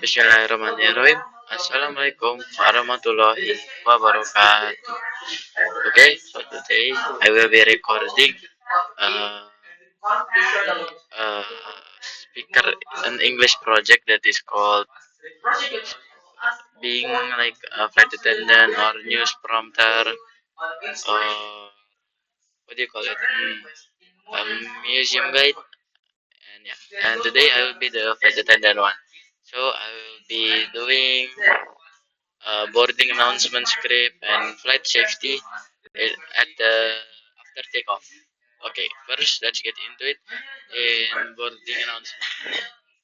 Bismillahirrahmanirrahim. Assalamualaikum warahmatullahi wabarakatuh. Okay, so today I will be recording uh, uh, speaker an English project that is called being like a flight attendant or news prompter. What do you call it? Museum guide. And yeah, and today I will be the flight attendant one. So I will be doing boarding announcement script and flight safety at the after takeoff. Okay, first let's get into it in boarding announcement.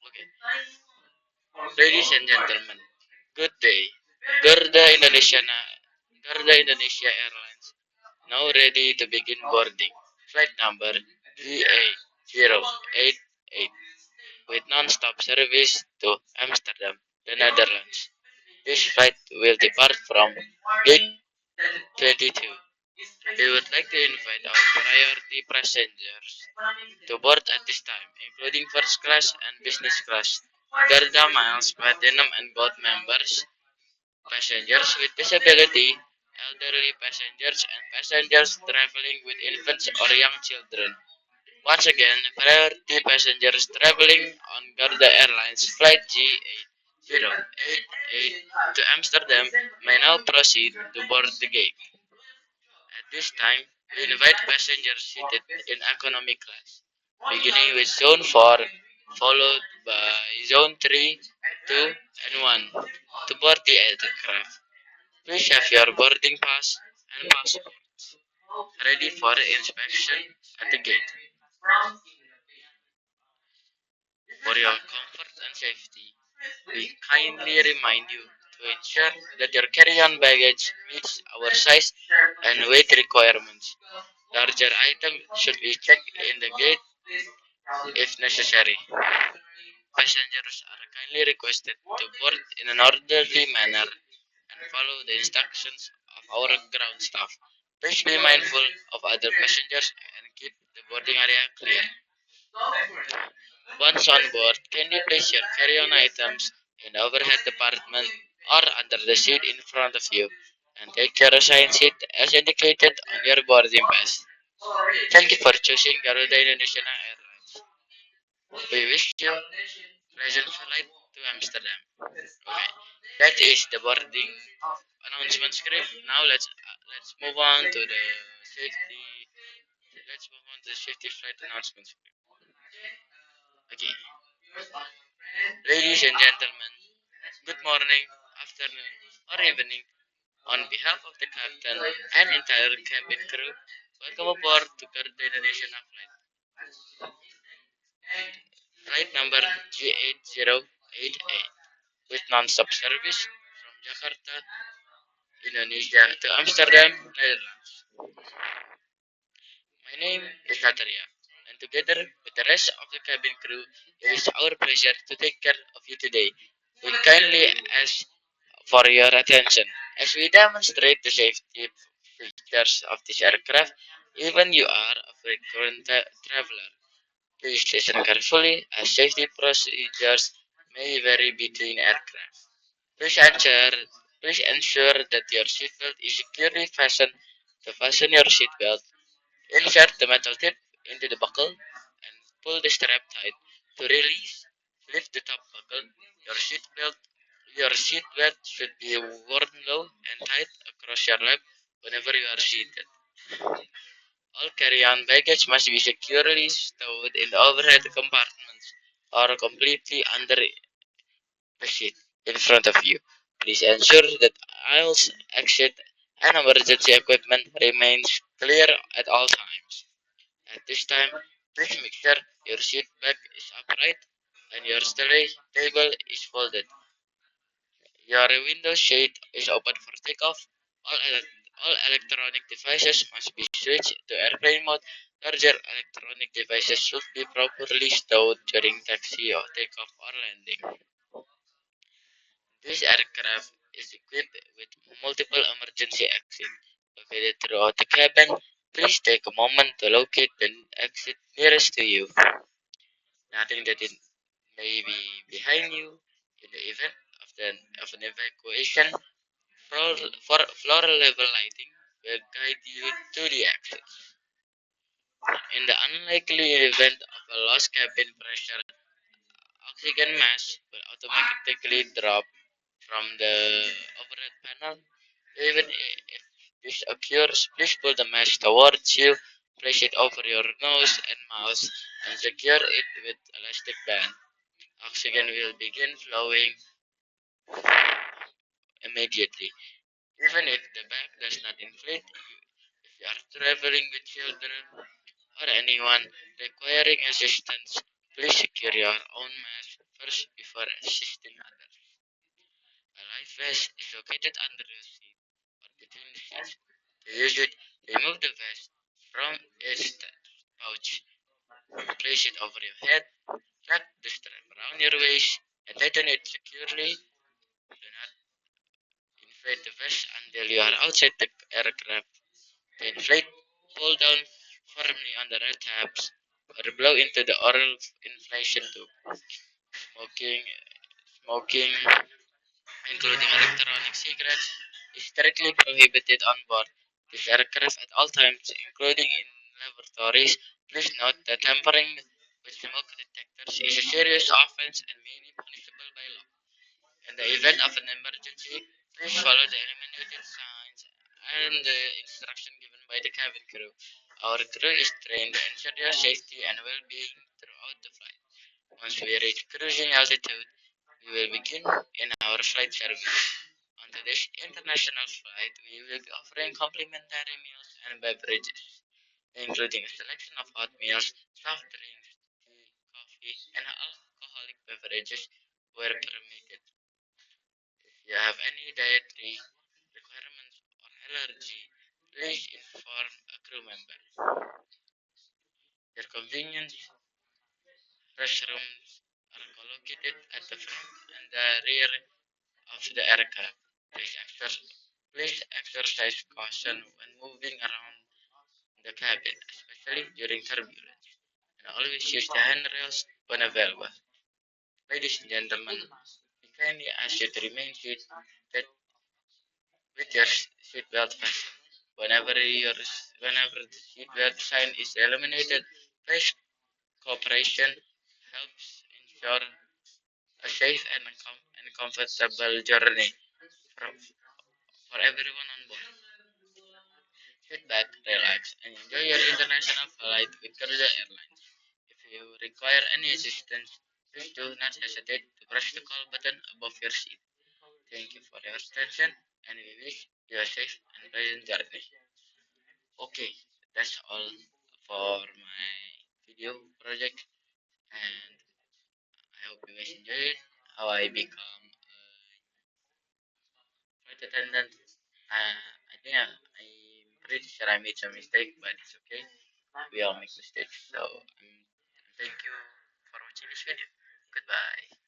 Okay, ladies and gentlemen, good day. Garuda Indonesia, Garuda Indonesia Airlines now ready to begin boarding. Flight number GA088 with non-stop service to Amsterdam, the Netherlands. This flight will depart from gate 22. We would like to invite our priority passengers to board at this time, including first class and business class, Garuda Miles, Platinum and Gold members, passengers with disability, elderly passengers, and passengers traveling with infants or young children. Once again, priority passengers traveling on Garuda Airlines Flight G8088 to Amsterdam may now proceed to board the gate. At this time, we invite passengers seated in economy class, beginning with Zone 4, followed by Zone 3, 2, and 1, to board the aircraft. Please have your boarding pass and passports ready for inspection at the gate. For your comfort and safety, we kindly remind you to ensure that your carry-on baggage meets our size and weight requirements. Larger items should be checked in the gate if necessary. Passengers are kindly requested to board in an orderly manner and follow the instructions of our ground staff. Please be mindful of other passengers and keep the boarding area clear. Once on board, can you place your carry-on items in the overhead compartment or under the seat in front of you and take your assigned seat as indicated on your boarding pass. Thank you for choosing Garuda Indonesia Airlines. We wish you pleasant flight to Amsterdam. Okay, that is the boarding announcement script. Now let's move on to the safety. Let's move on to the safety flight announcement script. Okay, ladies and gentlemen, good morning, afternoon, or evening. On behalf of the captain and entire cabin crew, welcome aboard to Garuda Indonesia flight. Flight number G8088 with non-stop service from Jakarta, Indonesia to Amsterdam, Netherlands. My name is Natalia, and together with the rest of the cabin crew, it is our pleasure to take care of you today. We kindly ask for your attention as we demonstrate the safety features of this aircraft, even you are a frequent traveler. Please listen carefully as safety procedures may vary between aircraft. Please ensure, please ensure that your seatbelt is securely fastened. To fasten your seatbelt, insert the metal tip into the buckle and pull the strap tight. To release, lift the top buckle. Your seatbelt your seatbelt should be worn low and tight across your lap whenever you are seated. All carry-on baggage must be securely stowed in the overhead compartments or completely under the seat in front of you. Please ensure that aisles, exit, and emergency equipment remains clear at all times. At this time, please make sure your seat back is upright and your study table is folded. Your window shade is open for takeoff. All electronic devices must be switched to airplane mode. Larger electronic devices should be properly stowed during taxi or takeoff or landing. This aircraft is equipped with multiple emergency exits located throughout the cabin. Please take a moment to locate the exit nearest to you. Nothing that it may be behind you, In the event of an evacuation, floor level lighting will guide you to the exit. In the unlikely event of a lost cabin pressure, oxygen mask will automatically drop from the overhead panel. Even if this occurs, please pull the mask towards you, place it over your nose and mouth, and secure it with elastic band. Oxygen will begin flowing immediately. Even if the bag does not inflate, if you are traveling with children or anyone requiring assistance, please secure your own mask first before assisting others. A life vest is located under the seat or between the seats. To use it, remove the vest from its pouch, place it over your head, wrap the strap around your waist, and tighten it securely. Do not inflate the vest until you are outside the aircraft. To inflate, pull down firmly on the red tabs or blow into the oral inflation tube. Smoking, smoking, including electronic cigarettes, is strictly prohibited on board this aircraft at all times, including in laboratories. Please note that tampering with smoke detectors is a serious offense and may be punishable by law. In the event of an emergency, please follow the illuminated signs and the instruction given by the cabin crew. Our crew is trained to ensure your safety and well-being throughout the flight. Once we reach cruising altitude, we will begin in our flight service. On today's international flight, we will be offering complimentary meals and beverages, including a selection of hot meals, soft drinks, tea, coffee, and alcoholic beverages where permitted. If you have any dietary requirements or allergy, please inform a crew member. Your convenience restrooms are located at the front and the rear of the aircraft. Please exercise caution when moving around the cabin, especially during turbulence, and always use the handrails when available. Ladies and gentlemen, we kindly ask you to remain seated with your seatbelt fastened. Whenever the seatbelt sign is illuminated, please cooperation helps ensure a safe and comfortable journey for, for everyone on board. Sit back, relax, and enjoy your international flight with Garuda Airlines. If you require any assistance, please do not hesitate to press the call button above your seat. Thank you for your attention, and we wish you a safe and pleasant journey. Okay, that's all for my video project, and I hope you guys enjoy it. How I become a flight attendant. I think I'm pretty sure I made some mistake, but it's okay. We all make mistakes. So thank you for watching this video. Goodbye.